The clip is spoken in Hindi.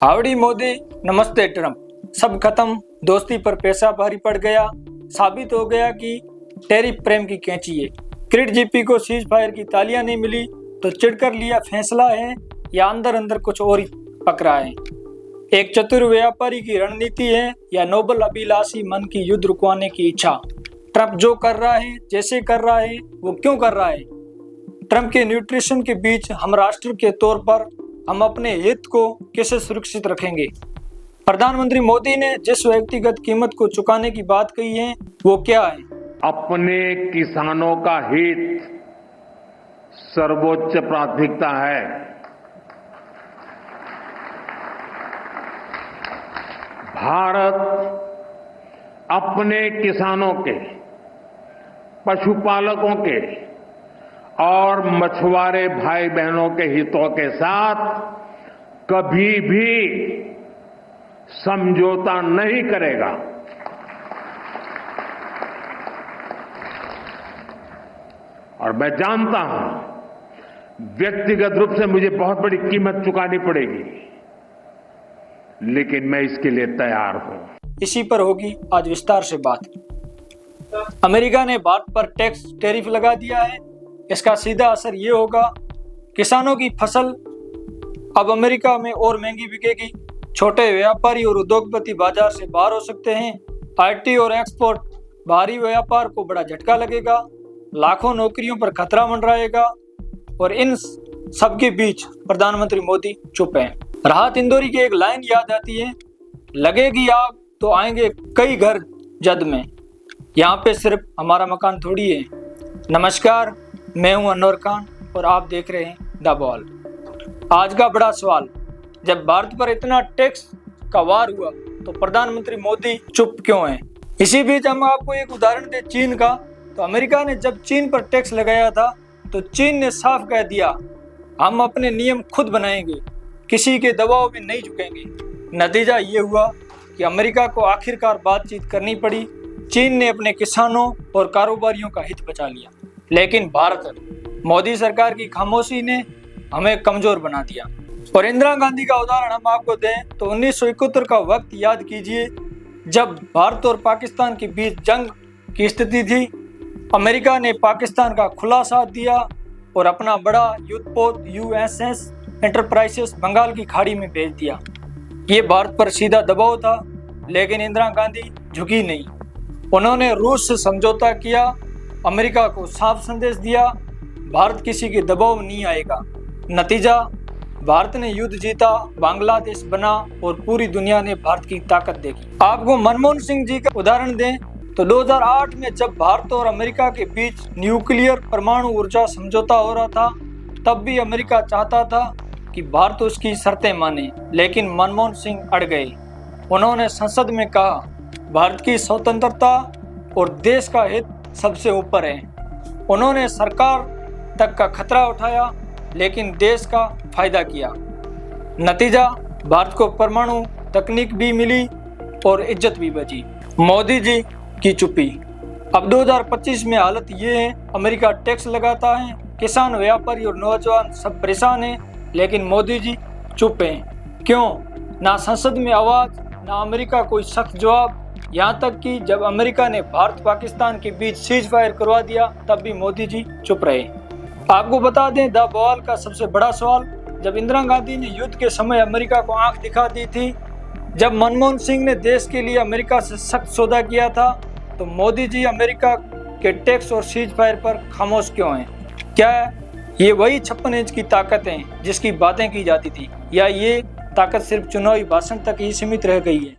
हाउडी मोदी, नमस्ते ट्रंप। सब खत्म, दोस्ती पर पैसा भारी पड़ गया। साबित हो गया कि टैरिफ प्रेम की कैंची है। क्रिट जीपी को सीज फायर की तालियां नहीं मिली तो चिढ़कर लिया फैसला है या अंदर अंदर कुछ और ही पक रहा है। एक चतुर व्यापारी की रणनीति है या नोबल अभिलाषी मन की युद्ध रुकवाने की इच्छा। ट्रंप जो कर रहा है, जैसे कर रहा है, वो क्यों कर रहा है? ट्रंप के न्यूट्रिशन के बीच हम राष्ट्र के तौर पर हम अपने हित को कैसे सुरक्षित रखेंगे? प्रधानमंत्री मोदी ने जिस व्यक्तिगत कीमत को चुकाने की बात कही है वो क्या है? अपने किसानों का हित सर्वोच्च प्राथमिकता है। भारत अपने किसानों के, पशुपालकों के और मछुआरे भाई बहनों के हितों के साथ कभी भी समझौता नहीं करेगा। और मैं जानता हूं व्यक्तिगत रूप से मुझे बहुत बड़ी कीमत चुकानी पड़ेगी, लेकिन मैं इसके लिए तैयार हूं। इसी पर होगी आज विस्तार से बात। अमेरिका ने भारत पर टैक्स टैरिफ लगा दिया है। इसका सीधा असर ये होगा, किसानों की फसल अब अमेरिका में और महंगी बिकेगी। छोटे व्यापारी और उद्योगपति बाजार से बाहर हो सकते हैं। आईटी और एक्सपोर्ट भारी व्यापार को बड़ा झटका लगेगा। लाखों नौकरियों पर खतरा मंडराएगा। और इन सबके बीच प्रधानमंत्री मोदी चुप हैं। राहत इंदौरी की एक लाइन याद आती है, लगेगी आग तो आएंगे कई घर जद में, यहाँ पे सिर्फ हमारा मकान थोड़ी है। नमस्कार, मैं हूं अनवर खान और आप देख रहे हैं द बॉल। आज का बड़ा सवाल, जब भारत पर इतना टैक्स का वार हुआ तो प्रधानमंत्री मोदी चुप क्यों हैं? इसी बीच हम आपको एक उदाहरण दें चीन का। तो अमेरिका ने जब चीन पर टैक्स लगाया था तो चीन ने साफ कह दिया, हम अपने नियम खुद बनाएंगे, किसी के दबाव में नहीं झुकेंगे। नतीजा ये हुआ कि अमेरिका को आखिरकार बातचीत करनी पड़ी। चीन ने अपने किसानों और कारोबारियों का हित बचा लिया, लेकिन भारत, मोदी सरकार की खामोशी ने हमें कमजोर बना दिया। और इंदिरा गांधी का उदाहरण हम आपको दें तो 1971 का वक्त याद कीजिए, जब भारत और पाकिस्तान के बीच जंग की स्थिति थी। अमेरिका ने पाकिस्तान का खुला साथ दिया और अपना बड़ा युद्धपोत USS एंटरप्राइजेस बंगाल की खाड़ी में भेज दिया। ये भारत पर सीधा दबाव था, लेकिन इंदिरा गांधी झुकी नहीं। उन्होंने रूस से समझौता किया, अमेरिका को साफ संदेश दिया, भारत किसी के दबाव में नहीं आएगा। नतीजा, भारत ने युद्ध जीता, बांग्लादेश बना और पूरी दुनिया ने भारत की ताकत देखी। आपको मनमोहन सिंह जी का उदाहरण दें तो 2008 में जब भारत और अमेरिका के बीच न्यूक्लियर परमाणु ऊर्जा समझौता हो रहा था, तब भी अमेरिका चाहता था कि भारत उसकी शर्तें माने, लेकिन मनमोहन सिंह अड़ गए। उन्होंने संसद में कहा, भारत की स्वतंत्रता और देश का हित सबसे ऊपर है। उन्होंने सरकार तक का खतरा उठाया, लेकिन देश का फायदा किया। नतीजा, भारत को परमाणु तकनीक भी मिली और इज्जत भी बची। मोदी जी की चुप्पी। अब 2025 में हालत ये है, अमेरिका टैक्स लगाता है, किसान, व्यापारी और नौजवान सब परेशान हैं, लेकिन मोदी जी चुप हैं। क्यों? ना संसद में आवाज, ना अमेरिका कोई सख्त जवाब। यहाँ तक कि जब अमेरिका ने भारत पाकिस्तान के बीच सीज फायर करवा दिया, तब भी मोदी जी चुप रहे। आपको बता दें, द बॉल का सबसे बड़ा सवाल, जब इंदिरा गांधी ने युद्ध के समय अमेरिका को आंख दिखा दी थी, जब मनमोहन सिंह ने देश के लिए अमेरिका से सख्त सौदा किया था, तो मोदी जी अमेरिका के टैक्स और सीज फायर पर खामोश क्यों हैं? क्या ये वही 56 इंच की ताकत है जिसकी बातें की जाती थी, या ये ताकत सिर्फ चुनावी भाषण तक ही सीमित रह गई है?